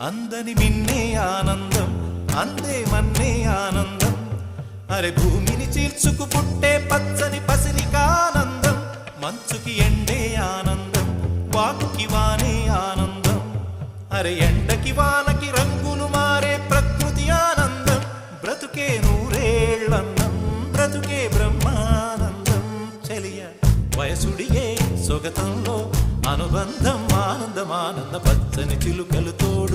అందని మిన్నే ఆనందం అందే మన్నే ఆనందం అరే భూమిని చీల్చుకు పుట్టే పచ్చని పసిరికానందం మంచుకి ఎండే ఆనందం వాకుకి వానే ఆనందం అరే ఎండకి వానకి రంగులు మారే ప్రకృతి ఆనందం బ్రతుకే నూరేళ్ళన్నం బ్రతుకే బ్రహ్మానందం చెలియ వయసుడియే సొగతంలో అనుబంధం ఆనందమానంద పచ్చని చిలుకలు తోడు